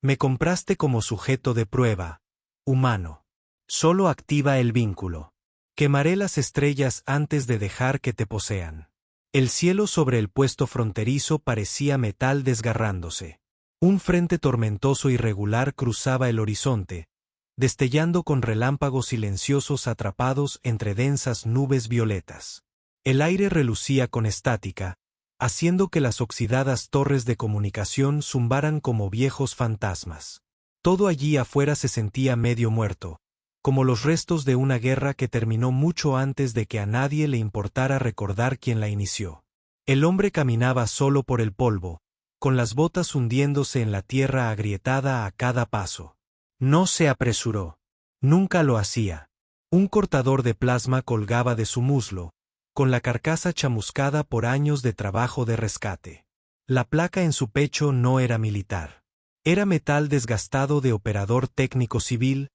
Me compraste como sujeto de prueba, humano. Solo activa el vínculo. Quemaré las estrellas antes de dejar que te posean. El cielo sobre el puesto fronterizo parecía metal desgarrándose. Un frente tormentoso irregular cruzaba el horizonte, destellando con relámpagos silenciosos atrapados entre densas nubes violetas. El aire relucía con estática, haciendo que las oxidadas torres de comunicación zumbaran como viejos fantasmas. Todo allí afuera se sentía medio muerto, como los restos de una guerra que terminó mucho antes de que a nadie le importara recordar quién la inició. El hombre caminaba solo por el polvo, con las botas hundiéndose en la tierra agrietada a cada paso. No se apresuró. Nunca lo hacía. Un cortador de plasma colgaba de su muslo, con la carcasa chamuscada por años de trabajo de rescate. La placa en su pecho no era militar. Era metal desgastado de operador técnico civil,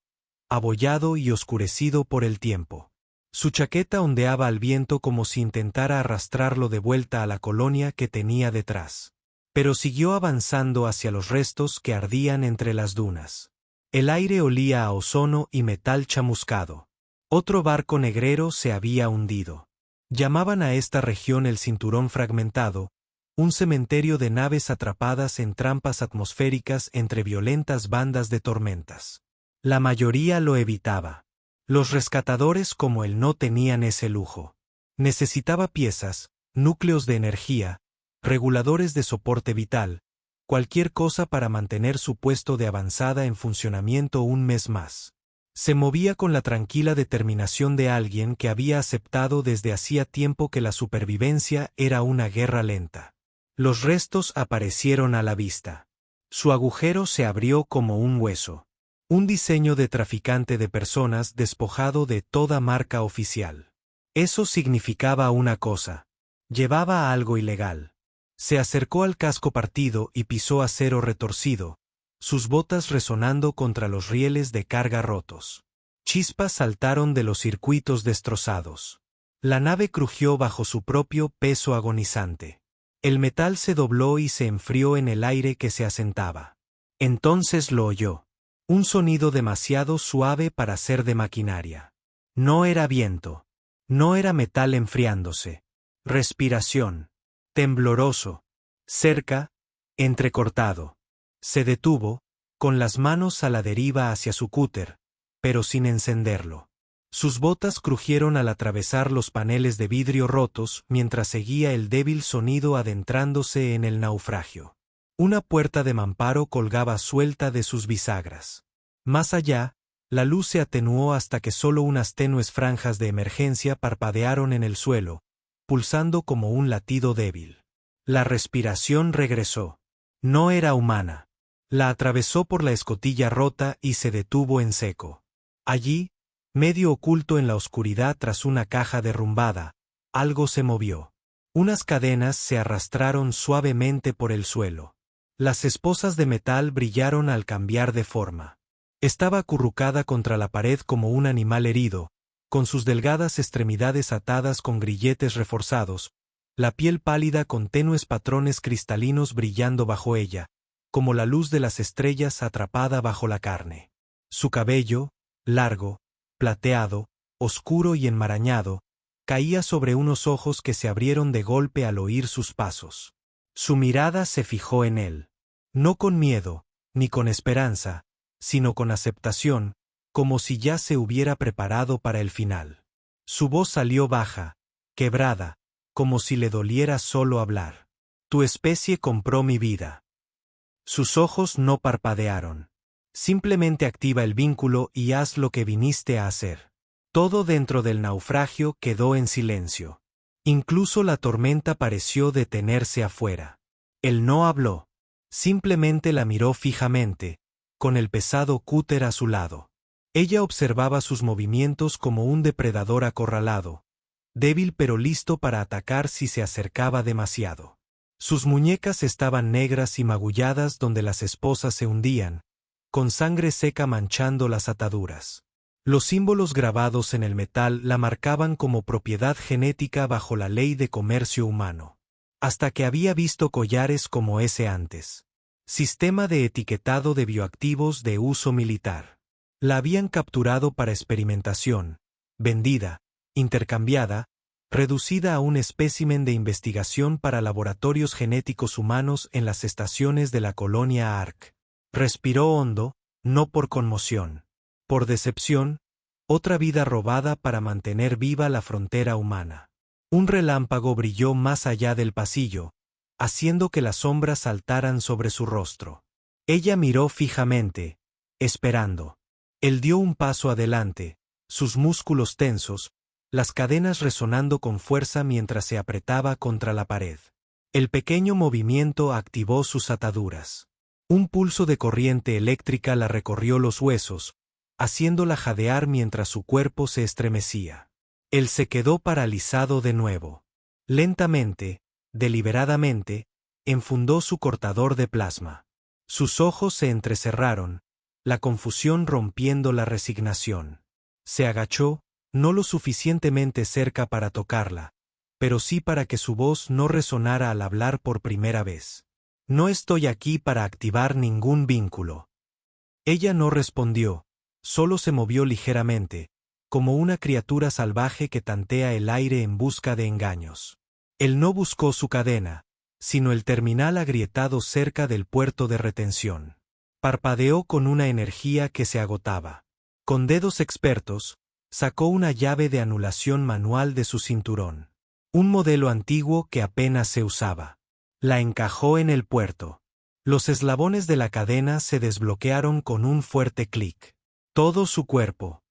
abollado y oscurecido por el tiempo. Su chaqueta ondeaba al viento como si intentara arrastrarlo de vuelta a la colonia que tenía detrás. Pero siguió avanzando hacia los restos que ardían entre las dunas. El aire olía a ozono y metal chamuscado. Otro barco negrero se había hundido. Llamaban a esta región el cinturón fragmentado, un cementerio de naves atrapadas en trampas atmosféricas entre violentas bandas de tormentas. La mayoría lo evitaba. Los rescatadores como él no tenían ese lujo. Necesitaba piezas, núcleos de energía, reguladores de soporte vital, cualquier cosa para mantener su puesto de avanzada en funcionamiento un mes más. Se movía con la tranquila determinación de alguien que había aceptado desde hacía tiempo que la supervivencia era una guerra lenta. Los restos aparecieron a la vista. Su agujero se abrió como un hueso. Un diseño de traficante de personas despojado de toda marca oficial. Eso significaba una cosa. Llevaba algo ilegal. Se acercó al casco partido y pisó acero retorcido, sus botas resonando contra los rieles de carga rotos. Chispas saltaron de los circuitos destrozados. La nave crujió bajo su propio peso agonizante. El metal se dobló y se enfrió en el aire que se asentaba. Entonces lo oyó. Un sonido demasiado suave para ser de maquinaria. No era viento. No era metal enfriándose. Respiración. Tembloroso. Cerca, entrecortado. Se detuvo, con las manos a la deriva hacia su cúter, pero sin encenderlo. Sus botas crujieron al atravesar los paneles de vidrio rotos mientras seguía el débil sonido adentrándose en el naufragio. Una puerta de mamparo colgaba suelta de sus bisagras. Más allá, la luz se atenuó hasta que solo unas tenues franjas de emergencia parpadearon en el suelo, pulsando como un latido débil. La respiración regresó. No era humana. La atravesó por la escotilla rota y se detuvo en seco. Allí, medio oculto en la oscuridad tras una caja derrumbada, algo se movió. Unas cadenas se arrastraron suavemente por el suelo. Las esposas de metal brillaron al cambiar de forma. Estaba acurrucada contra la pared como un animal herido, con sus delgadas extremidades atadas con grilletes reforzados, la piel pálida con tenues patrones cristalinos brillando bajo ella, como la luz de las estrellas atrapada bajo la carne. Su cabello, largo, plateado, oscuro y enmarañado, caía sobre unos ojos que se abrieron de golpe al oír sus pasos. Su mirada se fijó en él. No con miedo, ni con esperanza, sino con aceptación, como si ya se hubiera preparado para el final. Su voz salió baja, quebrada, como si le doliera solo hablar. Tu especie compró mi vida. Sus ojos no parpadearon. Simplemente activa el vínculo y haz lo que viniste a hacer. Todo dentro del naufragio quedó en silencio. Incluso la tormenta pareció detenerse afuera. Él no habló. Simplemente la miró fijamente, con el pesado cúter a su lado. Ella observaba sus movimientos como un depredador acorralado, débil pero listo para atacar si se acercaba demasiado. Sus muñecas estaban negras y magulladas donde las esposas se hundían, con sangre seca manchando las ataduras. Los símbolos grabados en el metal la marcaban como propiedad genética bajo la ley de comercio humano. Hasta que había visto collares como ese antes. Sistema de etiquetado de bioactivos de uso militar. La habían capturado para experimentación, vendida, intercambiada, reducida a un espécimen de investigación para laboratorios genéticos humanos en las estaciones de la colonia Ark. Respiró hondo, no por conmoción. Por decepción, otra vida robada para mantener viva la frontera humana. Un relámpago brilló más allá del pasillo, haciendo que las sombras saltaran sobre su rostro. Ella miró fijamente, esperando. Él dio un paso adelante, sus músculos tensos, las cadenas resonando con fuerza mientras se apretaba contra la pared. El pequeño movimiento activó sus ataduras. Un pulso de corriente eléctrica la recorrió los huesos, haciéndola jadear mientras su cuerpo se estremecía. Él se quedó paralizado de nuevo. Lentamente, deliberadamente, enfundó su cortador de plasma. Sus ojos se entrecerraron, la confusión rompiendo la resignación. Se agachó, no lo suficientemente cerca para tocarla, pero sí para que su voz no resonara al hablar por primera vez. No estoy aquí para activar ningún vínculo. Ella no respondió, solo se movió ligeramente, como una criatura salvaje que tantea el aire en busca de engaños. Él no buscó su cadena, sino el terminal agrietado cerca del puerto de retención. Parpadeó con una energía que se agotaba. Con dedos expertos, sacó una llave de anulación manual de su cinturón. Un modelo antiguo que apenas se usaba. La encajó en el puerto. Los eslabones de la cadena se desbloquearon con un fuerte clic. Todo su cuerpo.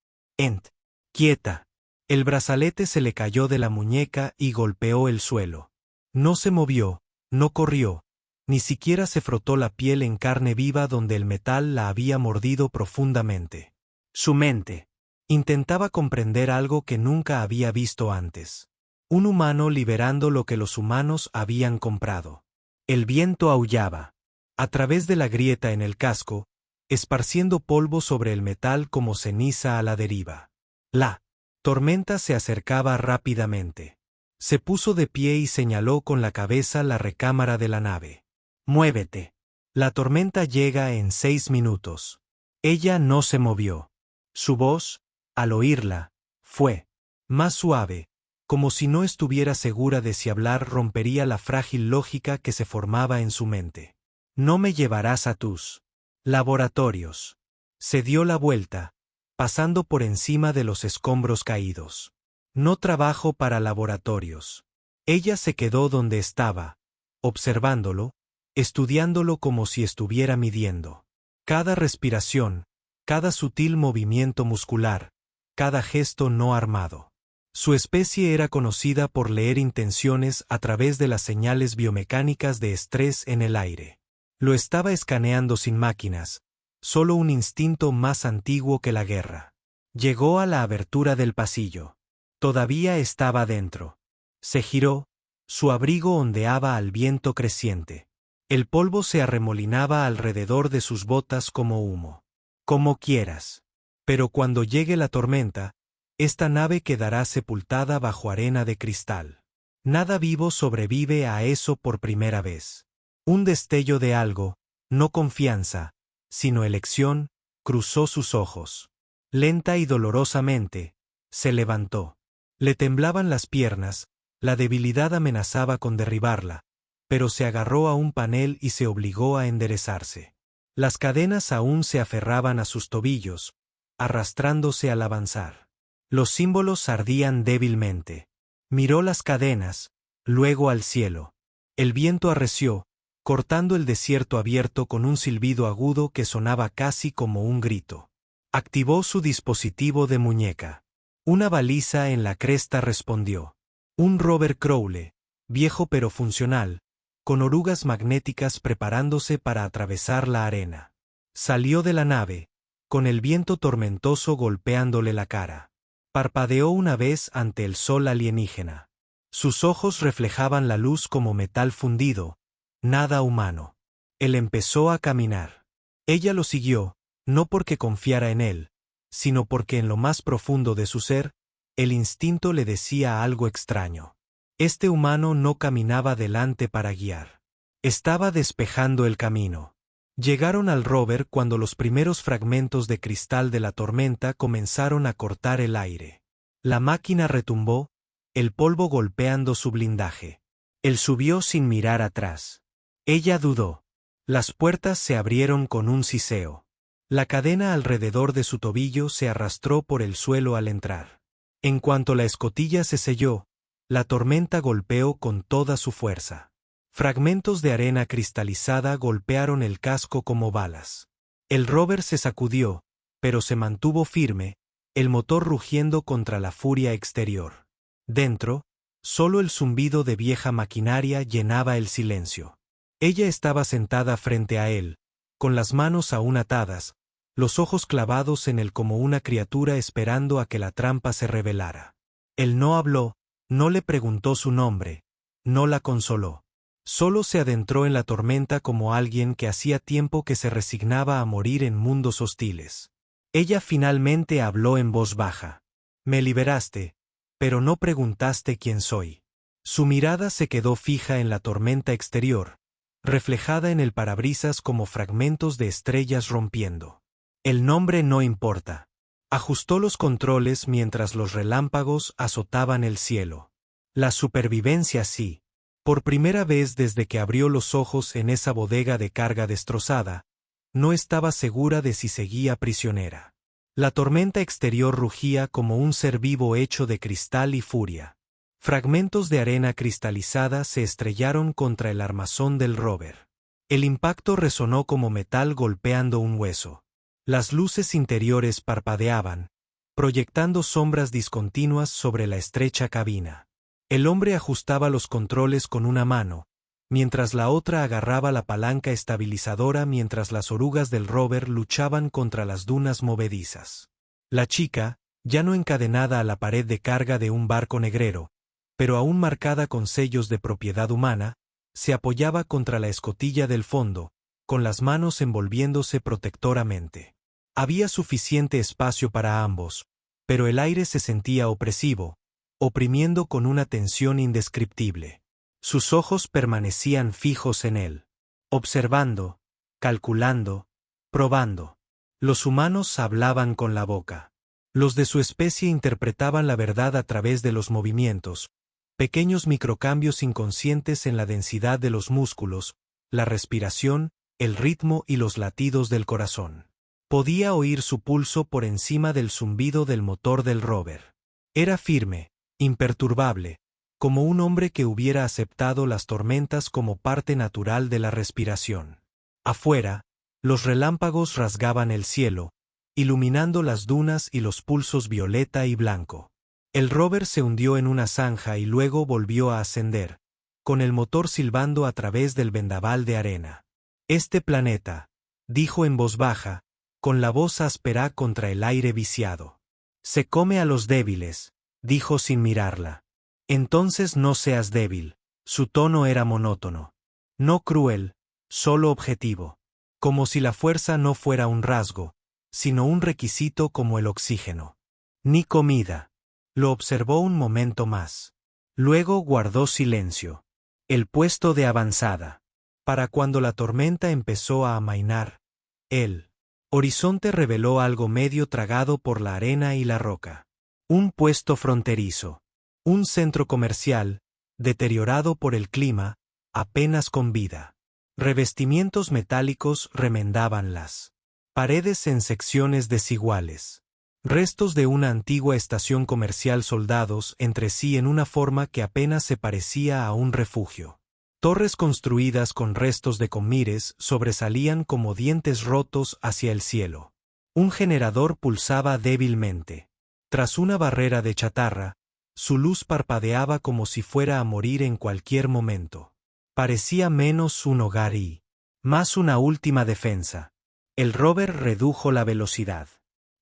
Quieta. El brazalete se le cayó de la muñeca y golpeó el suelo. No se movió, no corrió, ni siquiera se frotó la piel en carne viva donde el metal la había mordido profundamente. Su mente intentaba comprender algo que nunca había visto antes. Un humano liberando lo que los humanos habían comprado. El viento aullaba. A través de la grieta en el casco, esparciendo polvo sobre el metal como ceniza a la deriva. La tormenta se acercaba rápidamente. Se puso de pie y señaló con la cabeza la recámara de la nave. «Muévete. La tormenta llega en 6 minutos». Ella no se movió. Su voz, al oírla, fue más suave, como si no estuviera segura de si hablar rompería la frágil lógica que se formaba en su mente. «No me llevarás a tus laboratorios». Se dio la vuelta, pasando por encima de los escombros caídos. «No trabajo para laboratorios». Ella se quedó donde estaba, observándolo, estudiándolo como si estuviera midiendo. Cada respiración, cada sutil movimiento muscular, cada gesto no armado. Su especie era conocida por leer intenciones a través de las señales biomecánicas de estrés en el aire. Lo estaba escaneando sin máquinas, solo un instinto más antiguo que la guerra. Llegó a la abertura del pasillo. Todavía estaba dentro. Se giró, su abrigo ondeaba al viento creciente. El polvo se arremolinaba alrededor de sus botas como humo. «Como quieras. Pero cuando llegue la tormenta, esta nave quedará sepultada bajo arena de cristal». Nada vivo sobrevive a eso por primera vez. Un destello de algo, no confianza, sino elección, cruzó sus ojos. Lenta y dolorosamente, se levantó. Le temblaban las piernas, la debilidad amenazaba con derribarla, pero se agarró a un panel y se obligó a enderezarse. Las cadenas aún se aferraban a sus tobillos, arrastrándose al avanzar. Los símbolos ardían débilmente. Miró las cadenas, luego al cielo. El viento arreció, cortando el desierto abierto con un silbido agudo que sonaba casi como un grito. Activó su dispositivo de muñeca. Una baliza en la cresta respondió. Un rover Crowley, viejo pero funcional, con orugas magnéticas preparándose para atravesar la arena. Salió de la nave, con el viento tormentoso golpeándole la cara. Parpadeó una vez ante el sol alienígena. Sus ojos reflejaban la luz como metal fundido, nada humano. Él empezó a caminar. Ella lo siguió, no porque confiara en él, sino porque en lo más profundo de su ser, el instinto le decía algo extraño. Este humano no caminaba delante para guiar. Estaba despejando el camino. Llegaron al rover cuando los primeros fragmentos de cristal de la tormenta comenzaron a cortar el aire. La máquina retumbó, el polvo golpeando su blindaje. Él subió sin mirar atrás. Ella dudó. Las puertas se abrieron con un siseo. La cadena alrededor de su tobillo se arrastró por el suelo al entrar. En cuanto la escotilla se selló, la tormenta golpeó con toda su fuerza. Fragmentos de arena cristalizada golpearon el casco como balas. El rover se sacudió, pero se mantuvo firme, el motor rugiendo contra la furia exterior. Dentro, solo el zumbido de vieja maquinaria llenaba el silencio. Ella estaba sentada frente a él, con las manos aún atadas, los ojos clavados en él como una criatura esperando a que la trampa se revelara. Él no habló, no le preguntó su nombre, no la consoló. Solo se adentró en la tormenta como alguien que hacía tiempo que se resignaba a morir en mundos hostiles. Ella finalmente habló en voz baja. Me liberaste, pero no preguntaste quién soy. Su mirada se quedó fija en la tormenta exterior, reflejada en el parabrisas como fragmentos de estrellas rompiendo. El nombre no importa. Ajustó los controles mientras los relámpagos azotaban el cielo. La supervivencia sí. Por primera vez desde que abrió los ojos en esa bodega de carga destrozada, no estaba segura de si seguía prisionera. La tormenta exterior rugía como un ser vivo hecho de cristal y furia. Fragmentos de arena cristalizada se estrellaron contra el armazón del rover. El impacto resonó como metal golpeando un hueso. Las luces interiores parpadeaban, proyectando sombras discontinuas sobre la estrecha cabina. El hombre ajustaba los controles con una mano, mientras la otra agarraba la palanca estabilizadora mientras las orugas del rover luchaban contra las dunas movedizas. La chica, ya no encadenada a la pared de carga de un barco negrero, pero aún marcada con sellos de propiedad humana, se apoyaba contra la escotilla del fondo, con las manos envolviéndose protectoramente. Había suficiente espacio para ambos, pero el aire se sentía opresivo, oprimiendo con una tensión indescriptible. Sus ojos permanecían fijos en él, observando, calculando, probando. Los humanos hablaban con la boca. Los de su especie interpretaban la verdad a través de los movimientos, pequeños microcambios inconscientes en la densidad de los músculos, la respiración, el ritmo y los latidos del corazón. Podía oír su pulso por encima del zumbido del motor del rover. Era firme, imperturbable, como un hombre que hubiera aceptado las tormentas como parte natural de la respiración. Afuera, los relámpagos rasgaban el cielo, iluminando las dunas y los pulsos violeta y blanco. El rover se hundió en una zanja y luego volvió a ascender, con el motor silbando a través del vendaval de arena. Este planeta, dijo en voz baja, con la voz áspera contra el aire viciado. Se come a los débiles, dijo sin mirarla. Entonces no seas débil. Su tono era monótono. No cruel, solo objetivo. Como si la fuerza no fuera un rasgo, sino un requisito como el oxígeno. Ni comida. Lo observó un momento más. Luego guardó silencio. El puesto de avanzada. Para cuando la tormenta empezó a amainar, el horizonte reveló algo medio tragado por la arena y la roca. Un puesto fronterizo. Un centro comercial, deteriorado por el clima, apenas con vida. Revestimientos metálicos remendaban las paredes en secciones desiguales. Restos de una antigua estación comercial soldados entre sí en una forma que apenas se parecía a un refugio. Torres construidas con restos de comires sobresalían como dientes rotos hacia el cielo. Un generador pulsaba débilmente. Tras una barrera de chatarra, su luz parpadeaba como si fuera a morir en cualquier momento. Parecía menos un hogar y más una última defensa. El rover redujo la velocidad.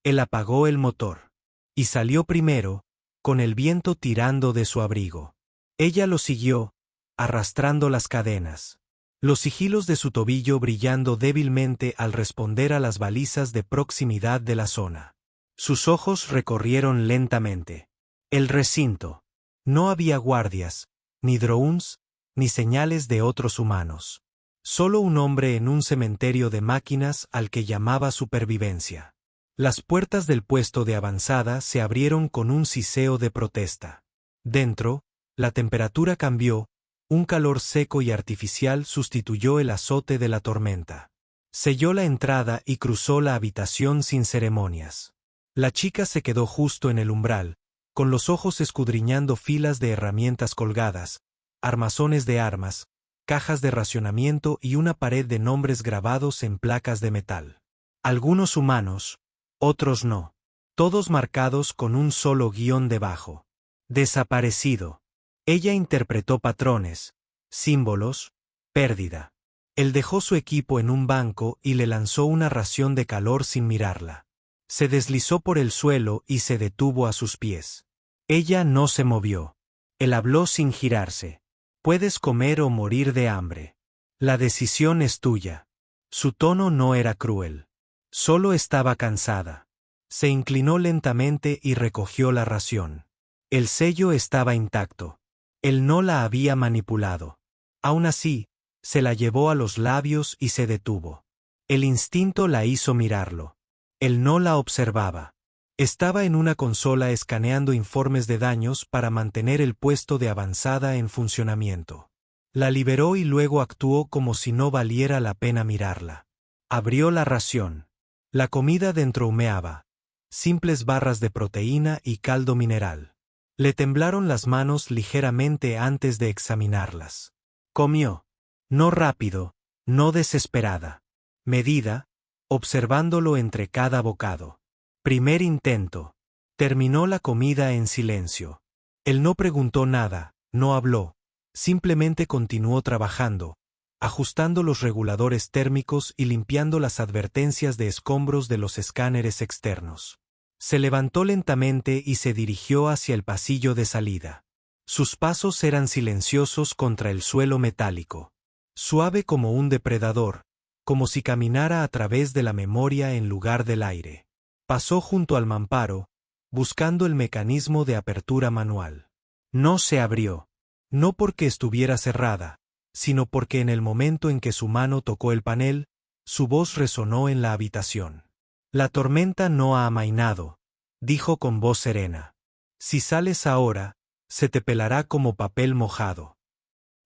Él apagó el motor. Y salió primero, con el viento tirando de su abrigo. Ella lo siguió, arrastrando las cadenas. Los sigilos de su tobillo brillando débilmente al responder a las balizas de proximidad de la zona. Sus ojos recorrieron lentamente el recinto. No había guardias, ni drones, ni señales de otros humanos. Solo un hombre en un cementerio de máquinas al que llamaba supervivencia. Las puertas del puesto de avanzada se abrieron con un siseo de protesta. Dentro, la temperatura cambió, un calor seco y artificial sustituyó el azote de la tormenta. Selló la entrada y cruzó la habitación sin ceremonias. La chica se quedó justo en el umbral, con los ojos escudriñando filas de herramientas colgadas, armazones de armas, cajas de racionamiento y una pared de nombres grabados en placas de metal. Algunos humanos, otros no. Todos marcados con un solo guión debajo. Desaparecido. Ella interpretó patrones, símbolos, pérdida. Él dejó su equipo en un banco y le lanzó una ración de calor sin mirarla. Se deslizó por el suelo y se detuvo a sus pies. Ella no se movió. Él habló sin girarse. Puedes comer o morir de hambre. La decisión es tuya. Su tono no era cruel. Solo estaba cansada. Se inclinó lentamente y recogió la ración. El sello estaba intacto. Él no la había manipulado. Aún así, se la llevó a los labios y se detuvo. El instinto la hizo mirarlo. Él no la observaba. Estaba en una consola escaneando informes de daños para mantener el puesto de avanzada en funcionamiento. La liberó y luego actuó como si no valiera la pena mirarla. Abrió la ración. La comida dentro humeaba. Simples barras de proteína y caldo mineral. Le temblaron las manos ligeramente antes de examinarlas. Comió. No rápido, no desesperada. Medida, observándolo entre cada bocado. Primer intento. Terminó la comida en silencio. Él no preguntó nada, no habló. Simplemente continuó trabajando, ajustando los reguladores térmicos y limpiando las advertencias de escombros de los escáneres externos. Se levantó lentamente y se dirigió hacia el pasillo de salida. Sus pasos eran silenciosos contra el suelo metálico. Suave como un depredador, como si caminara a través de la memoria en lugar del aire. Pasó junto al mamparo, buscando el mecanismo de apertura manual. No se abrió. No porque estuviera cerrada, sino porque en el momento en que su mano tocó el panel, su voz resonó en la habitación. La tormenta no ha amainado, dijo con voz serena. Si sales ahora, se te pelará como papel mojado.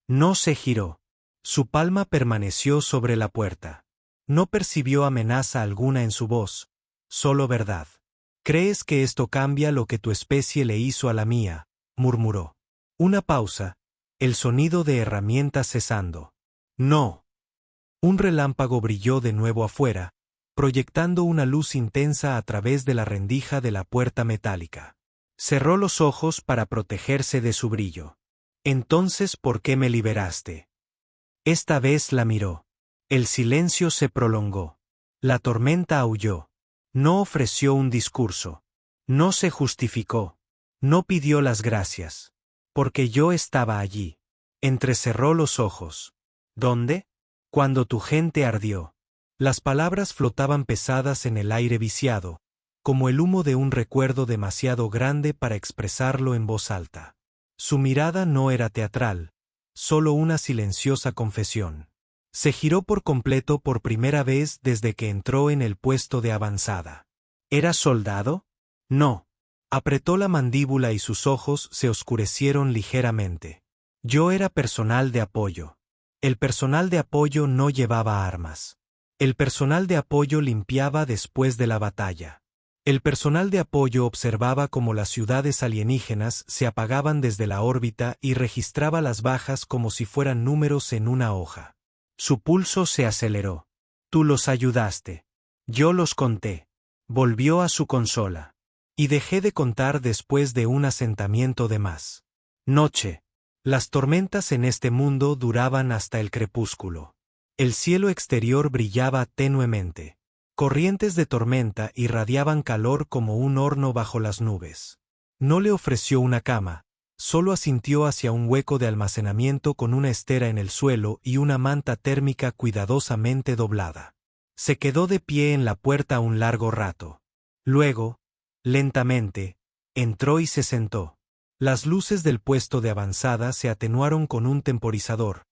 No se giró. Su palma permaneció sobre la puerta. No percibió amenaza alguna en su voz, solo verdad. ¿Crees que esto cambia lo que tu especie le hizo a la mía?, murmuró. Una pausa, el sonido de herramientas cesando. No. Un relámpago brilló de nuevo afuera, proyectando una luz intensa a través de la rendija de la puerta metálica. Cerró los ojos para protegerse de su brillo. Entonces, ¿por qué me liberaste? Esta vez la miró. El silencio se prolongó. La tormenta aulló. No ofreció un discurso. No se justificó. No pidió las gracias. Porque yo estaba allí. Entrecerró los ojos. ¿Dónde? Cuando tu gente ardió. Las palabras flotaban pesadas en el aire viciado, como el humo de un recuerdo demasiado grande para expresarlo en voz alta. Su mirada no era teatral, solo una silenciosa confesión. Se giró por completo por primera vez desde que entró en el puesto de avanzada. ¿Era soldado? No. Apretó la mandíbula y sus ojos se oscurecieron ligeramente. Yo era personal de apoyo. El personal de apoyo no llevaba armas. El personal de apoyo limpiaba después de la batalla. El personal de apoyo observaba cómo las ciudades alienígenas se apagaban desde la órbita y registraba las bajas como si fueran números en una hoja. Su pulso se aceleró. Tú los ayudaste. Yo los conté. Volvió a su consola. Y dejé de contar después de un asentamiento de más. Noche. Las tormentas en este mundo duraban hasta el crepúsculo. El cielo exterior brillaba tenuemente. Corrientes de tormenta irradiaban calor como un horno bajo las nubes. No le ofreció una cama, solo asintió hacia un hueco de almacenamiento con una estera en el suelo y una manta térmica cuidadosamente doblada. Se quedó de pie en la puerta un largo rato. Luego, lentamente, entró y se sentó. Las luces del puesto de avanzada se atenuaron con un temporizador,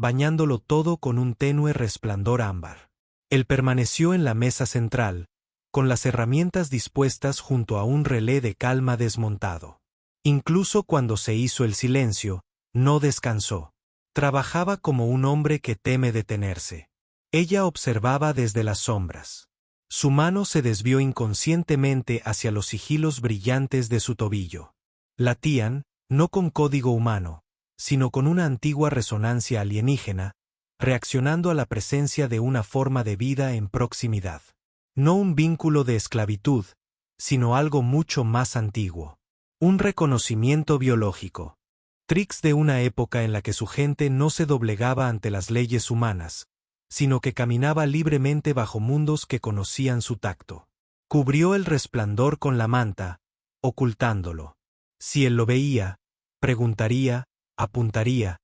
bañándolo todo con un tenue resplandor ámbar. Él permaneció en la mesa central, con las herramientas dispuestas junto a un relé de calma desmontado. Incluso cuando se hizo el silencio, no descansó. Trabajaba como un hombre que teme detenerse. Ella observaba desde las sombras. Su mano se desvió inconscientemente hacia los sigilos brillantes de su tobillo. Latían, no con código humano, sino con una antigua resonancia alienígena, reaccionando a la presencia de una forma de vida en proximidad. No un vínculo de esclavitud, sino algo mucho más antiguo. Un reconocimiento biológico. Trix de una época en la que su gente no se doblegaba ante las leyes humanas, sino que caminaba libremente bajo mundos que conocían su tacto. Cubrió el resplandor con la manta, ocultándolo. Si él lo veía, preguntaría, apuntaría,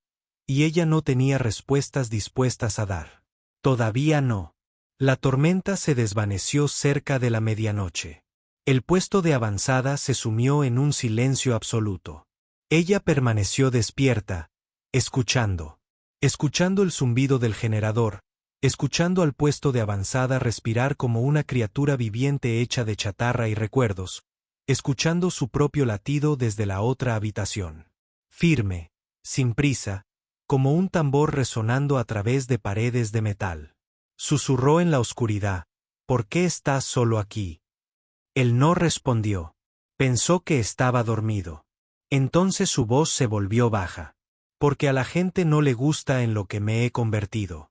y ella no tenía respuestas dispuestas a dar. Todavía no. La tormenta se desvaneció cerca de la medianoche. El puesto de avanzada se sumió en un silencio absoluto. Ella permaneció despierta, escuchando el zumbido del generador, escuchando al puesto de avanzada respirar como una criatura viviente hecha de chatarra y recuerdos, escuchando su propio latido desde la otra habitación. Firme, sin prisa, como un tambor resonando a través de paredes de metal. Susurró en la oscuridad, ¿por qué estás solo aquí? Él no respondió. Pensó que estaba dormido. Entonces su voz se volvió baja. Porque a la gente no le gusta en lo que me he convertido.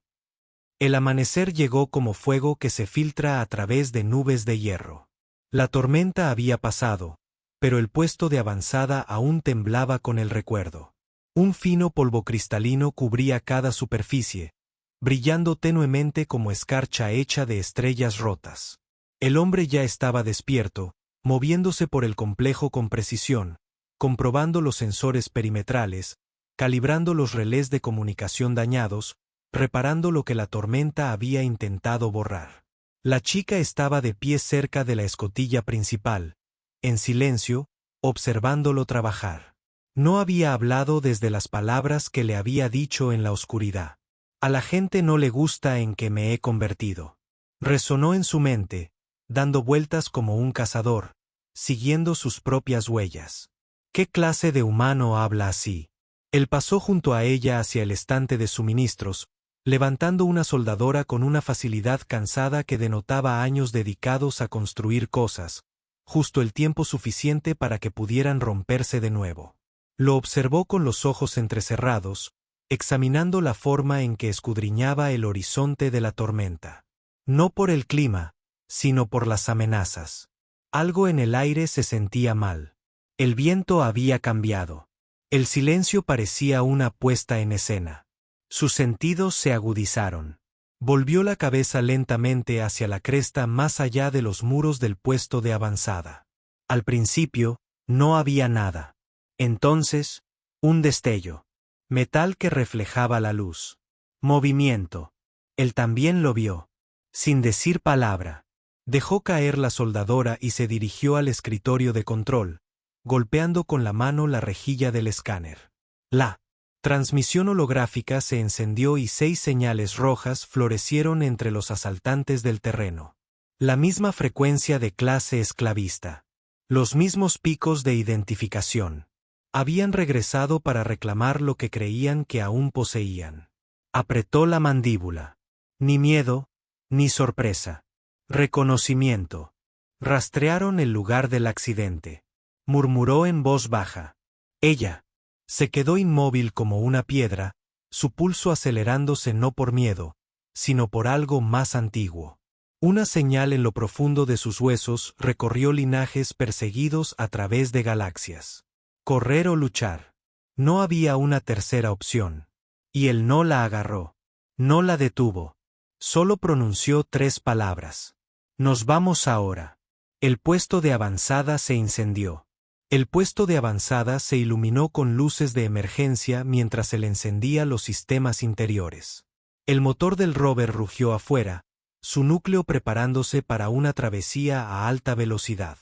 El amanecer llegó como fuego que se filtra a través de nubes de hierro. La tormenta había pasado, pero el puesto de avanzada aún temblaba con el recuerdo. Un fino polvo cristalino cubría cada superficie, brillando tenuemente como escarcha hecha de estrellas rotas. El hombre ya estaba despierto, moviéndose por el complejo con precisión, comprobando los sensores perimetrales, calibrando los relés de comunicación dañados, reparando lo que la tormenta había intentado borrar. La chica estaba de pie cerca de la escotilla principal, en silencio, observándolo trabajar. No había hablado desde las palabras que le había dicho en la oscuridad. A la gente no le gusta en que me he convertido. Resonó en su mente, dando vueltas como un cazador, siguiendo sus propias huellas. ¿Qué clase de humano habla así? Él pasó junto a ella hacia el estante de suministros, levantando una soldadora con una facilidad cansada que denotaba años dedicados a construir cosas, justo el tiempo suficiente para que pudieran romperse de nuevo. Lo observó con los ojos entrecerrados, examinando la forma en que escudriñaba el horizonte de la tormenta. No por el clima, sino por las amenazas. Algo en el aire se sentía mal. El viento había cambiado. El silencio parecía una puesta en escena. Sus sentidos se agudizaron. Volvió la cabeza lentamente hacia la cresta más allá de los muros del puesto de avanzada. Al principio, no había nada. Entonces, un destello. Metal que reflejaba la luz. Movimiento. Él también lo vio. Sin decir palabra. Dejó caer la soldadora y se dirigió al escritorio de control, golpeando con la mano la rejilla del escáner. La transmisión holográfica se encendió y 6 señales rojas florecieron entre los asaltantes del terreno. La misma frecuencia de clase esclavista. Los mismos picos de identificación. Habían regresado para reclamar lo que creían que aún poseían. Apretó la mandíbula. Ni miedo, ni sorpresa. Reconocimiento. Rastrearon el lugar del accidente. Murmuró en voz baja. Ella. Se quedó inmóvil como una piedra, su pulso acelerándose no por miedo, sino por algo más antiguo. Una señal en lo profundo de sus huesos recorrió linajes perseguidos a través de galaxias. Correr o luchar. No había una tercera opción. Y él no la agarró. No la detuvo. Solo pronunció 3 palabras. Nos vamos ahora. El puesto de avanzada se incendió. El puesto de avanzada se iluminó con luces de emergencia mientras él encendía los sistemas interiores. El motor del rover rugió afuera, su núcleo preparándose para una travesía a alta velocidad.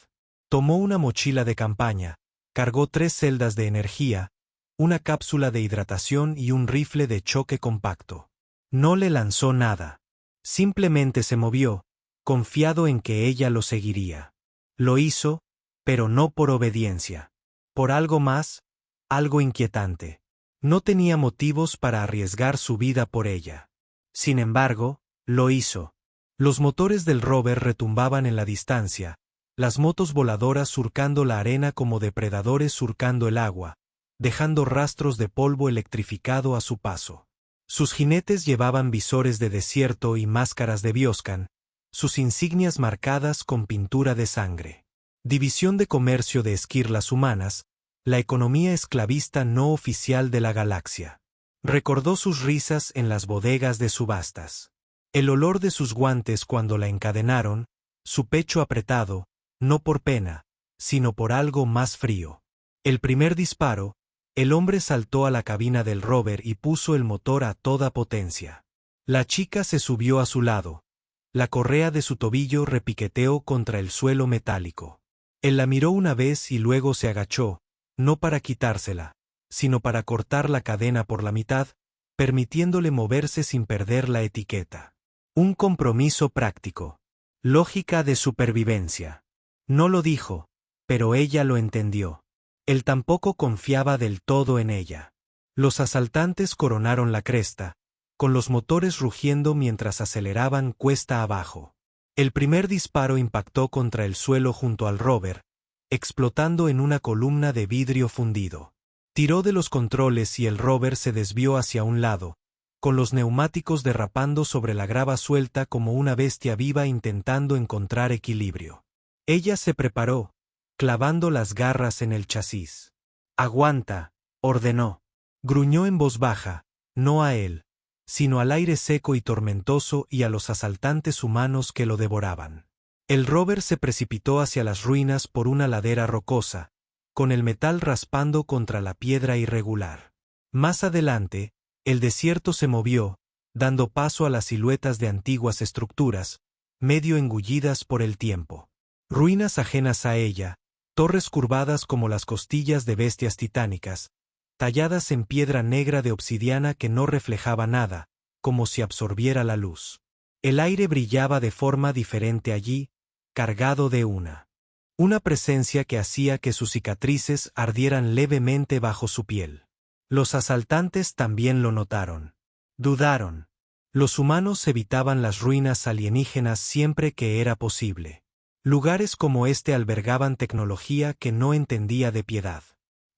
Tomó una mochila de campaña, cargó 3 celdas de energía, una cápsula de hidratación y un rifle de choque compacto. No le lanzó nada. Simplemente se movió, confiado en que ella lo seguiría. Lo hizo, pero no por obediencia. Por algo más, algo inquietante. No tenía motivos para arriesgar su vida por ella. Sin embargo, lo hizo. Los motores del rover retumbaban en la distancia, las motos voladoras surcando la arena como depredadores surcando el agua, dejando rastros de polvo electrificado a su paso. Sus jinetes llevaban visores de desierto y máscaras de bioscan, sus insignias marcadas con pintura de sangre. División de Comercio de Esquirlas Humanas, la economía esclavista no oficial de la galaxia. Recordó sus risas en las bodegas de subastas. El olor de sus guantes cuando la encadenaron, su pecho apretado, no por pena, sino por algo más frío. El primer disparo, el hombre saltó a la cabina del rover y puso el motor a toda potencia. La chica se subió a su lado. La correa de su tobillo repiqueteó contra el suelo metálico. Él la miró una vez y luego se agachó, no para quitársela, sino para cortar la cadena por la mitad, permitiéndole moverse sin perder la etiqueta. Un compromiso práctico. Lógica de supervivencia. No lo dijo, pero ella lo entendió. Él tampoco confiaba del todo en ella. Los asaltantes coronaron la cresta, con los motores rugiendo mientras aceleraban cuesta abajo. El primer disparo impactó contra el suelo junto al rover, explotando en una columna de vidrio fundido. Tiró de los controles y el rover se desvió hacia un lado, con los neumáticos derrapando sobre la grava suelta como una bestia viva intentando encontrar equilibrio. Ella se preparó, clavando las garras en el chasis. «Aguanta», ordenó. Gruñó en voz baja, no a él, sino al aire seco y tormentoso y a los asaltantes humanos que lo devoraban. El rover se precipitó hacia las ruinas por una ladera rocosa, con el metal raspando contra la piedra irregular. Más adelante, el desierto se movió, dando paso a las siluetas de antiguas estructuras, medio engullidas por el tiempo. Ruinas ajenas a ella, torres curvadas como las costillas de bestias titánicas, talladas en piedra negra de obsidiana que no reflejaba nada, como si absorbiera la luz. El aire brillaba de forma diferente allí, cargado de una presencia que hacía que sus cicatrices ardieran levemente bajo su piel. Los asaltantes también lo notaron. Dudaron. Los humanos evitaban las ruinas alienígenas siempre que era posible. Lugares como este albergaban tecnología que no entendía de piedad.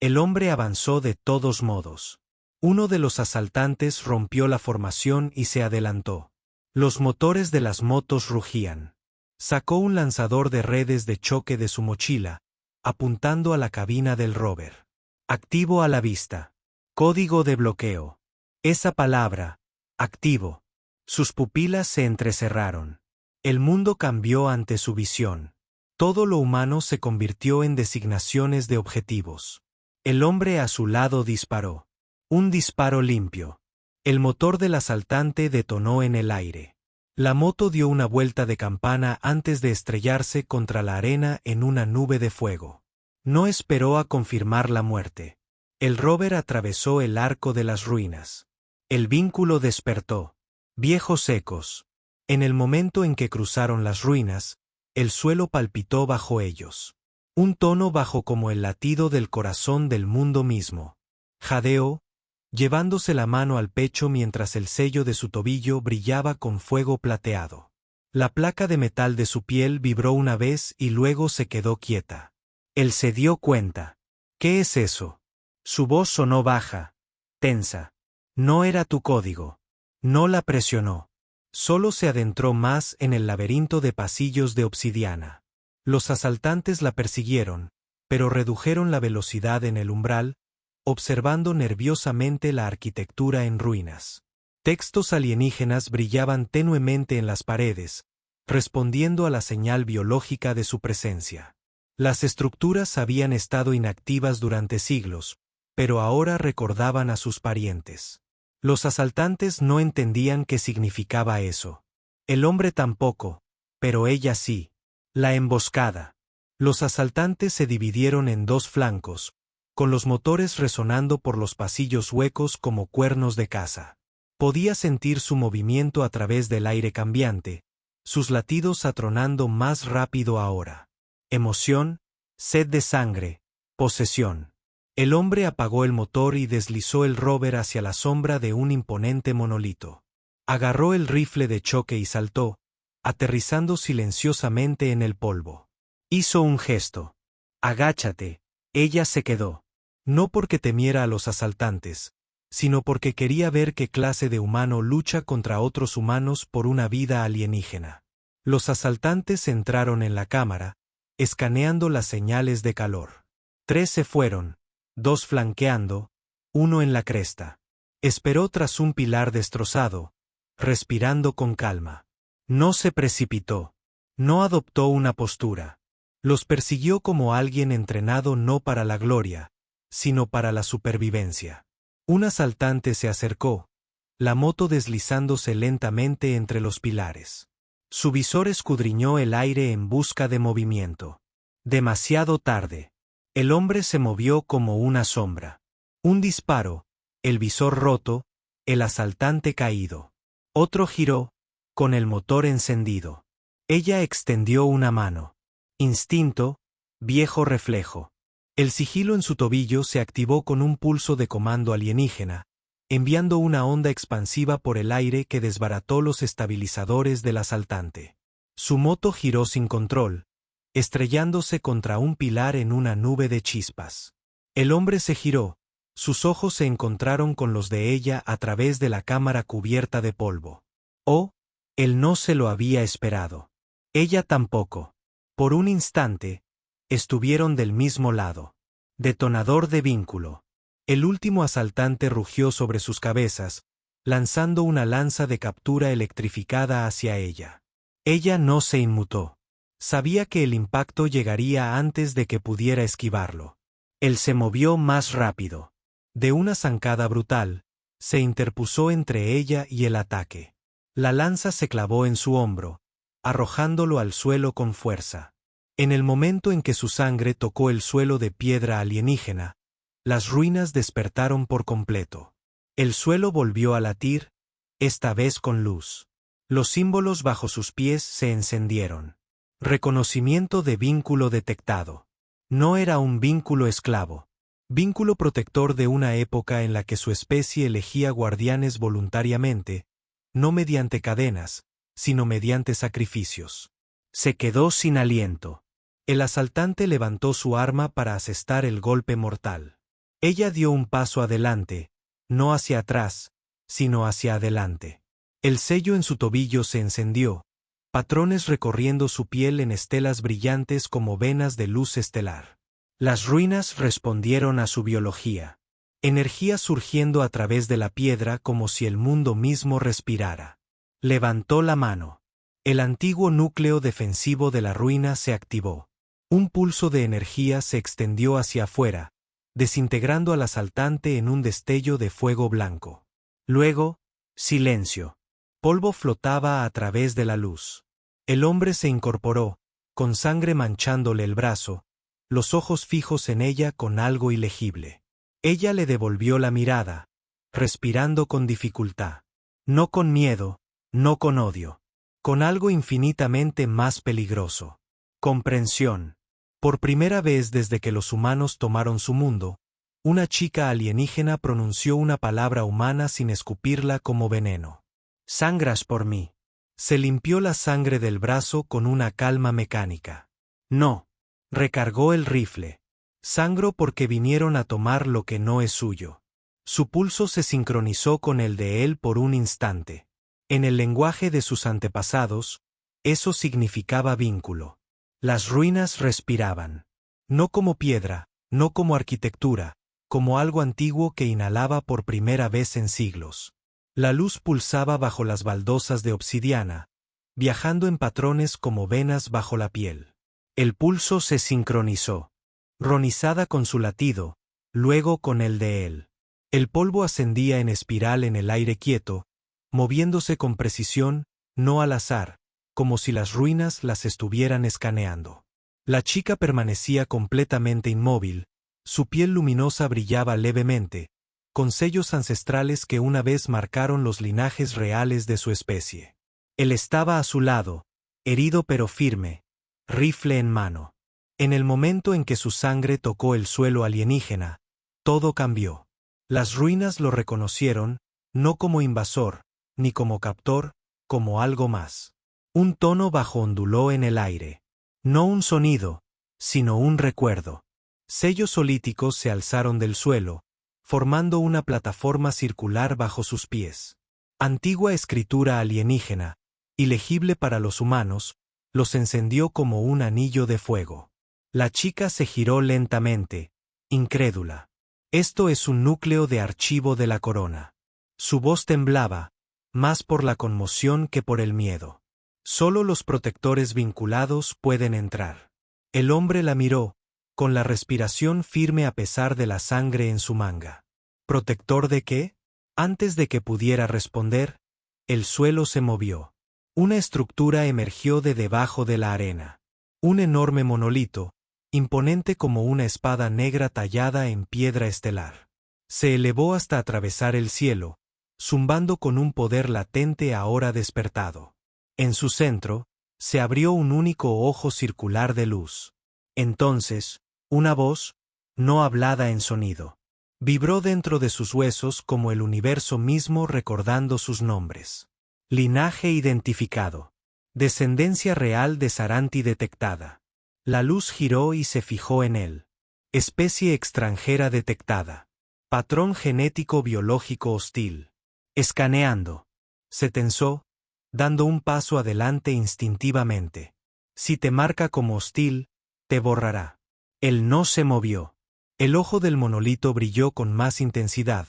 El hombre avanzó de todos modos. Uno de los asaltantes rompió la formación y se adelantó. Los motores de las motos rugían. Sacó un lanzador de redes de choque de su mochila, apuntando a la cabina del rover. Activo a la vista. Código de bloqueo. Esa palabra, activo. Sus pupilas se entrecerraron. El mundo cambió ante su visión. Todo lo humano se convirtió en designaciones de objetivos. El hombre a su lado disparó. Un disparo limpio. El motor del asaltante detonó en el aire. La moto dio una vuelta de campana antes de estrellarse contra la arena en una nube de fuego. No esperó a confirmar la muerte. El rover atravesó el arco de las ruinas. El vínculo despertó. Viejos secos. En el momento en que cruzaron las ruinas, el suelo palpitó bajo ellos. Un tono bajo como el latido del corazón del mundo mismo. Jadeó, llevándose la mano al pecho mientras el sello de su tobillo brillaba con fuego plateado. La placa de metal de su piel vibró una vez y luego se quedó quieta. Él se dio cuenta. ¿Qué es eso? Su voz sonó baja, tensa. No era tu código. No la presionó. Solo se adentró más en el laberinto de pasillos de obsidiana. Los asaltantes la persiguieron, pero redujeron la velocidad en el umbral, observando nerviosamente la arquitectura en ruinas. Textos alienígenas brillaban tenuemente en las paredes, respondiendo a la señal biológica de su presencia. Las estructuras habían estado inactivas durante siglos, pero ahora recordaban a sus parientes. Los asaltantes no entendían qué significaba eso. El hombre tampoco, pero ella sí. La emboscada. Los asaltantes se dividieron en dos flancos, con los motores resonando por los pasillos huecos como cuernos de caza. Podía sentir su movimiento a través del aire cambiante, sus latidos atronando más rápido ahora. Emoción, sed de sangre, posesión. El hombre apagó el motor y deslizó el rover hacia la sombra de un imponente monolito. Agarró el rifle de choque y saltó, aterrizando silenciosamente en el polvo. Hizo un gesto. Agáchate. Ella se quedó. No porque temiera a los asaltantes, sino porque quería ver qué clase de humano lucha contra otros humanos por una vida alienígena. Los asaltantes entraron en la cámara, escaneando las señales de calor. 3 se fueron, 2 flanqueando, 1 en la cresta. Esperó tras un pilar destrozado, respirando con calma. No se precipitó. No adoptó una postura. Los persiguió como alguien entrenado no para la gloria, sino para la supervivencia. Un asaltante se acercó, la moto deslizándose lentamente entre los pilares. Su visor escudriñó el aire en busca de movimiento. Demasiado tarde. El hombre se movió como una sombra. Un disparo, el visor roto, el asaltante caído. Otro giró, con el motor encendido. Ella extendió una mano. Instinto, viejo reflejo. El sigilo en su tobillo se activó con un pulso de comando alienígena, enviando una onda expansiva por el aire que desbarató los estabilizadores del asaltante. Su moto giró sin control, estrellándose contra un pilar en una nube de chispas. El hombre se giró, sus ojos se encontraron con los de ella a través de la cámara cubierta de polvo. Oh, él no se lo había esperado. Ella tampoco. Por un instante, estuvieron del mismo lado. Detonador de vínculo. El último asaltante rugió sobre sus cabezas, lanzando una lanza de captura electrificada hacia ella. Ella no se inmutó. Sabía que el impacto llegaría antes de que pudiera esquivarlo. Él se movió más rápido. De una zancada brutal, se interpuso entre ella y el ataque. La lanza se clavó en su hombro, arrojándolo al suelo con fuerza. En el momento en que su sangre tocó el suelo de piedra alienígena, las ruinas despertaron por completo. El suelo volvió a latir, esta vez con luz. Los símbolos bajo sus pies se encendieron. Reconocimiento de vínculo detectado. No era un vínculo esclavo. Vínculo protector de una época en la que su especie elegía guardianes voluntariamente, no mediante cadenas, sino mediante sacrificios. Se quedó sin aliento. El asaltante levantó su arma para asestar el golpe mortal. Ella dio un paso adelante, no hacia atrás, sino hacia adelante. El sello en su tobillo se encendió, patrones recorriendo su piel en estelas brillantes como venas de luz estelar. Las ruinas respondieron a su biología. Energía surgiendo a través de la piedra como si el mundo mismo respirara. Levantó la mano. El antiguo núcleo defensivo de la ruina se activó. Un pulso de energía se extendió hacia afuera, desintegrando al asaltante en un destello de fuego blanco. Luego, silencio. Polvo flotaba a través de la luz. El hombre se incorporó, con sangre manchándole el brazo, los ojos fijos en ella con algo ilegible. Ella le devolvió la mirada, respirando con dificultad. No con miedo, no con odio. Con algo infinitamente más peligroso. Comprensión. Por primera vez desde que los humanos tomaron su mundo, una chica alienígena pronunció una palabra humana sin escupirla como veneno. Sangras por mí. Se limpió la sangre del brazo con una calma mecánica. No. Recargó el rifle. Sangro porque vinieron a tomar lo que no es suyo. Su pulso se sincronizó con el de él por un instante. En el lenguaje de sus antepasados, eso significaba vínculo. Las ruinas respiraban. No como piedra, no como arquitectura, como algo antiguo que inhalaba por primera vez en siglos. La luz pulsaba bajo las baldosas de obsidiana, viajando en patrones como venas bajo la piel. El pulso se sincronizó, ronizada con su latido, luego con el de él. El polvo ascendía en espiral en el aire quieto, moviéndose con precisión, no al azar, como si las ruinas las estuvieran escaneando. La chica permanecía completamente inmóvil, Su piel luminosa brillaba levemente, con sellos ancestrales que una vez marcaron los linajes reales de su especie. Él estaba a su lado, herido pero firme, rifle en mano. En el momento en que su sangre tocó el suelo alienígena, todo cambió. Las ruinas lo reconocieron, no como invasor, ni como captor, como algo más. Un tono bajo onduló en el aire. No un sonido, sino un recuerdo. Sellos solíticos se alzaron del suelo, formando una plataforma circular bajo sus pies. Antigua escritura alienígena, ilegible para los humanos, los encendió como un anillo de fuego. La chica se giró lentamente, incrédula. Esto es un núcleo de archivo de la corona. Su voz temblaba, más por la conmoción que por el miedo. Solo los protectores vinculados pueden entrar. El hombre la miró, con la respiración firme a pesar de la sangre en su manga. ¿Protector de qué? Antes de que pudiera responder, el suelo se movió. Una estructura emergió de debajo de la arena. Un enorme monolito, imponente como una espada negra tallada en piedra estelar. Se elevó hasta atravesar el cielo, zumbando con un poder latente ahora despertado. En su centro, se abrió un único ojo circular de luz. Entonces, una voz, no hablada en sonido, vibró dentro de sus huesos como el universo mismo recordando sus nombres. Linaje identificado. Descendencia real de Saranti detectada. La luz giró y se fijó en él. Especie extranjera detectada. Patrón genético biológico hostil. Escaneando. Se tensó, dando un paso adelante instintivamente. Si te marca como hostil, te borrará. Él no se movió. El ojo del monolito brilló con más intensidad,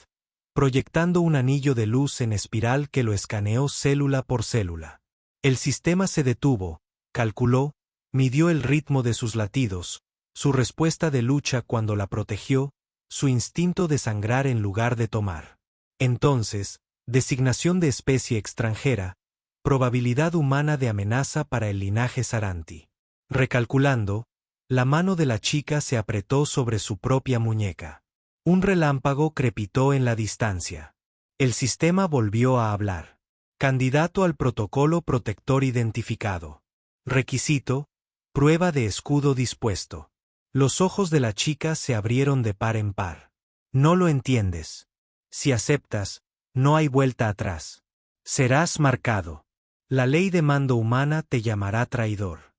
proyectando un anillo de luz en espiral que lo escaneó célula por célula. El sistema se detuvo, calculó, midió el ritmo de sus latidos, su respuesta de lucha cuando la protegió, su instinto de sangrar en lugar de tomar. Entonces, designación de especie extranjera, probabilidad humana de amenaza para el linaje Saranti. Recalculando, la mano de la chica se apretó sobre su propia muñeca. Un relámpago crepitó en la distancia. El sistema volvió a hablar. Candidato al protocolo protector identificado. Requisito: prueba de escudo dispuesto. Los ojos de la chica se abrieron de par en par. No lo entiendes. Si aceptas, no hay vuelta atrás. Serás marcado. La ley de mando humana te llamará traidor.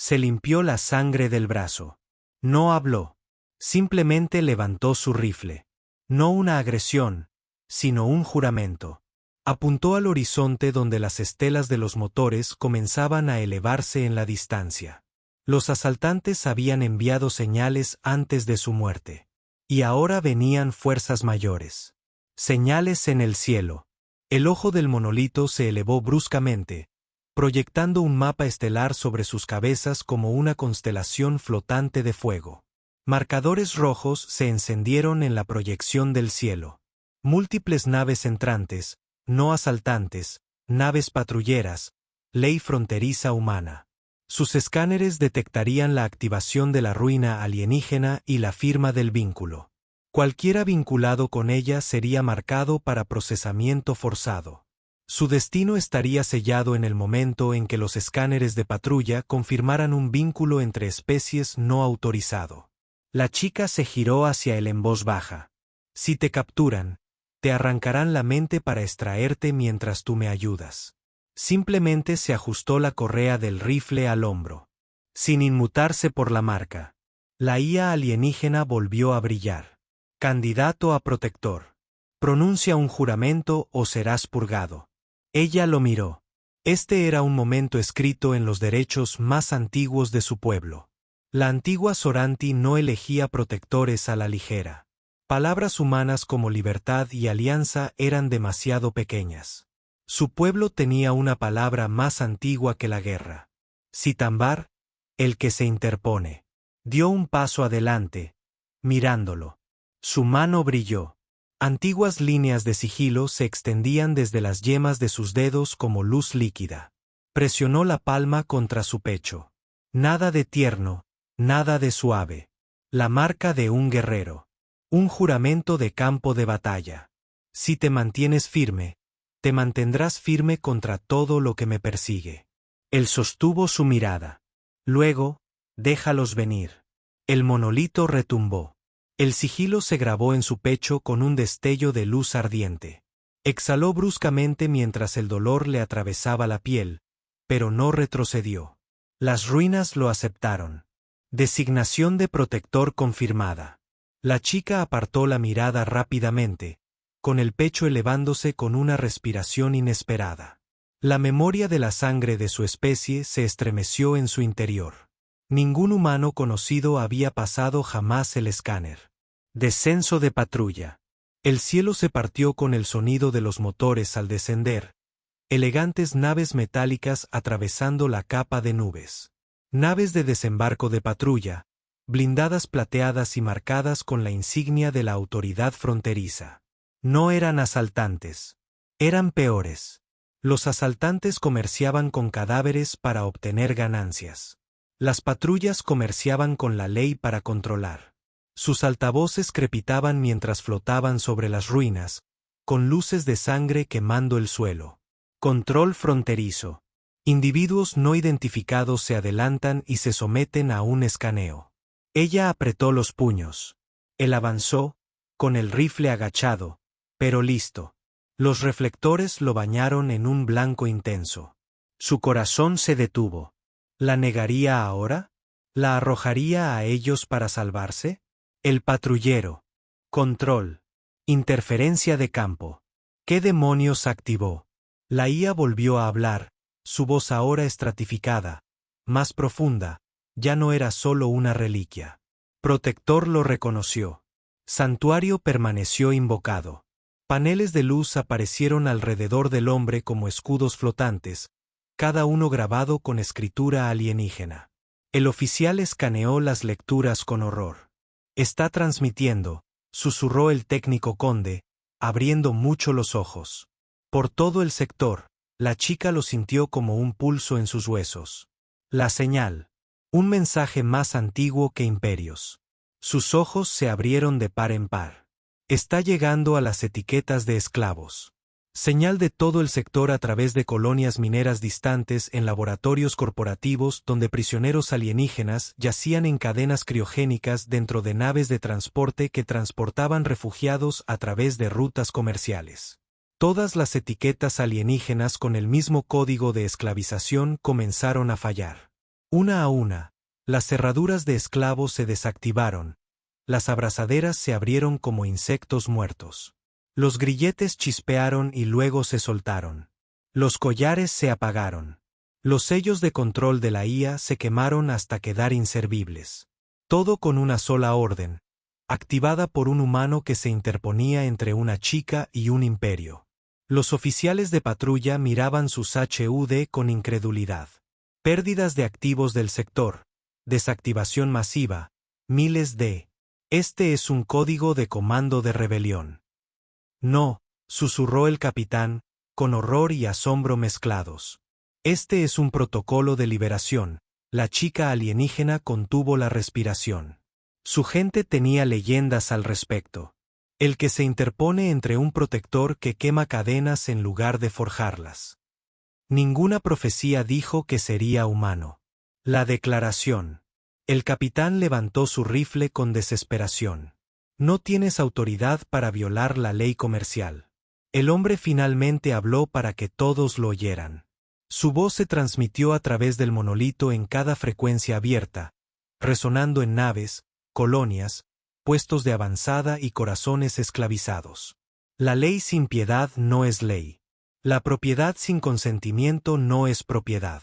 Se limpió la sangre del brazo. No habló. Simplemente levantó su rifle. No una agresión, sino un juramento. Apuntó al horizonte donde las estelas de los motores comenzaban a elevarse en la distancia. Los asaltantes habían enviado señales antes de su muerte. Y ahora venían fuerzas mayores. Señales en el cielo. El ojo del monolito se elevó bruscamente, proyectando un mapa estelar sobre sus cabezas como una constelación flotante de fuego. Marcadores rojos se encendieron en la proyección del cielo. Múltiples naves entrantes, no asaltantes, naves patrulleras, ley fronteriza humana. Sus escáneres detectarían la activación de la ruina alienígena y la firma del vínculo. Cualquiera vinculado con ella sería marcado para procesamiento forzado. Su destino estaría sellado en el momento en que los escáneres de patrulla confirmaran un vínculo entre especies no autorizado. La chica se giró hacia él en voz baja. Si te capturan, te arrancarán la mente para extraerte mientras tú me ayudas. Simplemente se ajustó la correa del rifle al hombro. Sin inmutarse por la marca. La IA alienígena volvió a brillar. Candidato a protector. Pronuncia un juramento o serás purgado. Ella lo miró. Este era un momento escrito en los derechos más antiguos de su pueblo. La antigua Soranti no elegía protectores a la ligera. Palabras humanas como libertad y alianza eran demasiado pequeñas. Su pueblo tenía una palabra más antigua que la guerra. Sitambar, el que se interpone. Dio un paso adelante, mirándolo. Su mano brilló. Antiguas líneas de sigilo se extendían desde las yemas de sus dedos como luz líquida. Presionó la palma contra su pecho. Nada de tierno, nada de suave. La marca de un guerrero. Un juramento de campo de batalla. Si te mantienes firme, te mantendrás firme contra todo lo que me persigue. Él sostuvo su mirada. Luego, déjalos venir. El monolito retumbó. El sigilo se grabó en su pecho con un destello de luz ardiente. Exhaló bruscamente mientras el dolor le atravesaba la piel, pero no retrocedió. Las ruinas lo aceptaron. Designación de protector confirmada. La chica apartó la mirada rápidamente, con el pecho elevándose con una respiración inesperada. La memoria de la sangre de su especie se estremeció en su interior. Ningún humano conocido había pasado jamás el escáner. Descenso de patrulla. El cielo se partió con el sonido de los motores al descender. Elegantes naves metálicas atravesando la capa de nubes. Naves de desembarco de patrulla, blindadas plateadas y marcadas con la insignia de la autoridad fronteriza. No eran asaltantes. Eran peores. Los asaltantes comerciaban con cadáveres para obtener ganancias. Las patrullas comerciaban con la ley para controlar. Sus altavoces crepitaban mientras flotaban sobre las ruinas, con luces de sangre quemando el suelo. Control fronterizo. Individuos no identificados se adelantan y se someten a un escaneo. Ella apretó los puños. Él avanzó, con el rifle agachado, pero listo. Los reflectores lo bañaron en un blanco intenso. Su corazón se detuvo. ¿La negaría ahora? ¿La arrojaría a ellos para salvarse? El patrullero. Control. Interferencia de campo. ¿Qué demonios activó? La IA volvió a hablar, su voz ahora estratificada, más profunda, ya no era solo una reliquia. Protector lo reconoció. Santuario permaneció invocado. Paneles de luz aparecieron alrededor del hombre como escudos flotantes, cada uno grabado con escritura alienígena. El oficial escaneó las lecturas con horror. «Está transmitiendo», susurró el técnico conde, abriendo mucho los ojos. Por todo el sector, la chica lo sintió como un pulso en sus huesos. La señal. Un mensaje más antiguo que imperios. Sus ojos se abrieron de par en par. Está llegando a las etiquetas de esclavos. Señal de todo el sector a través de colonias mineras distantes en laboratorios corporativos donde prisioneros alienígenas yacían en cadenas criogénicas dentro de naves de transporte que transportaban refugiados a través de rutas comerciales. Todas las etiquetas alienígenas con el mismo código de esclavización comenzaron a fallar. Una a una, las cerraduras de esclavos se desactivaron, las abrazaderas se abrieron como insectos muertos. Los grilletes chispearon y luego se soltaron. Los collares se apagaron. Los sellos de control de la IA se quemaron hasta quedar inservibles. Todo con una sola orden, activada por un humano que se interponía entre una chica y un imperio. Los oficiales de patrulla miraban sus HUD con incredulidad. Pérdidas de activos del sector, desactivación masiva, miles de... Este es un código de comando de rebelión. No, susurró el capitán, con horror y asombro mezclados. Este es un protocolo de liberación. La chica alienígena contuvo la respiración. Su gente tenía leyendas al respecto. El que se interpone entre un protector que quema cadenas en lugar de forjarlas. Ninguna profecía dijo que sería humano. La declaración. El capitán levantó su rifle con desesperación. No tienes autoridad para violar la ley comercial. El hombre finalmente habló para que todos lo oyeran. Su voz se transmitió a través del monolito en cada frecuencia abierta, resonando en naves, colonias, puestos de avanzada y corazones esclavizados. La ley sin piedad no es ley. La propiedad sin consentimiento no es propiedad.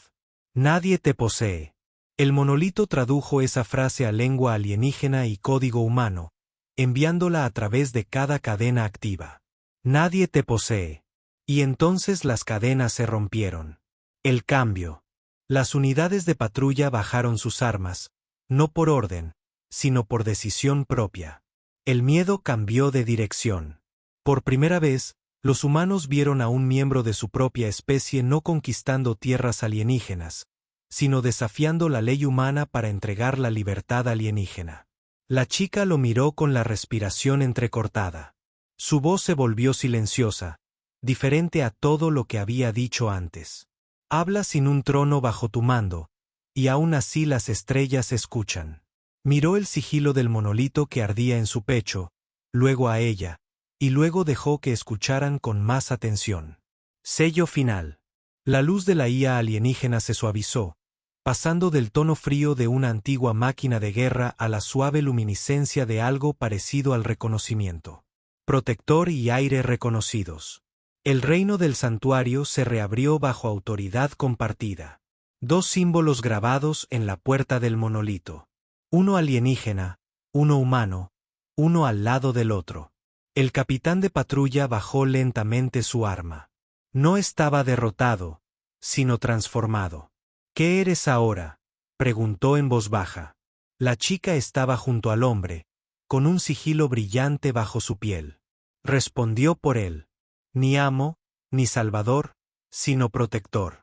Nadie te posee. El monolito tradujo esa frase a lengua alienígena y código humano, enviándola a través de cada cadena activa. Nadie te posee. Y entonces las cadenas se rompieron. El cambio. Las unidades de patrulla bajaron sus armas, no por orden, sino por decisión propia. El miedo cambió de dirección. Por primera vez, los humanos vieron a un miembro de su propia especie no conquistando tierras alienígenas, sino desafiando la ley humana para entregar la libertad alienígena. La chica lo miró con la respiración entrecortada. Su voz se volvió silenciosa, diferente a todo lo que había dicho antes. Hablas sin un trono bajo tu mando, y aún así las estrellas escuchan. Miró el sigilo del monolito que ardía en su pecho, luego a ella, y luego dejó que escucharan con más atención. Sello final. La luz de la IA alienígena se suavizó, pasando del tono frío de una antigua máquina de guerra a la suave luminiscencia de algo parecido al reconocimiento. Protector y aire reconocidos. El reino del santuario se reabrió bajo autoridad compartida. 2 símbolos grabados en la puerta del monolito. Uno alienígena, uno humano, uno al lado del otro. El capitán de patrulla bajó lentamente su arma. No estaba derrotado, sino transformado. ¿Qué eres ahora?, preguntó en voz baja. La chica estaba junto al hombre, con un sigilo brillante bajo su piel. Respondió por él. Ni amo, ni salvador, sino protector.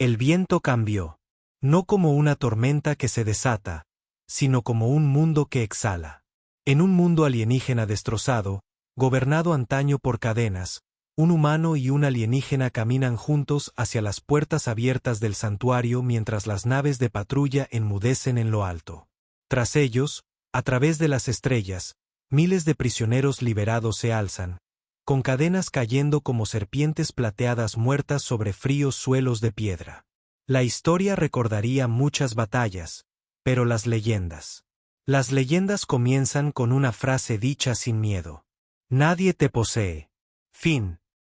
El viento cambió, no como una tormenta que se desata, sino como un mundo que exhala. En un mundo alienígena destrozado, gobernado antaño por cadenas, un humano y un alienígena caminan juntos hacia las puertas abiertas del santuario mientras las naves de patrulla enmudecen en lo alto. Tras ellos, a través de las estrellas, miles de prisioneros liberados se alzan, con cadenas cayendo como serpientes plateadas muertas sobre fríos suelos de piedra. La historia recordaría muchas batallas, pero las leyendas. Las leyendas comienzan con una frase dicha sin miedo. Nadie te posee. Fin.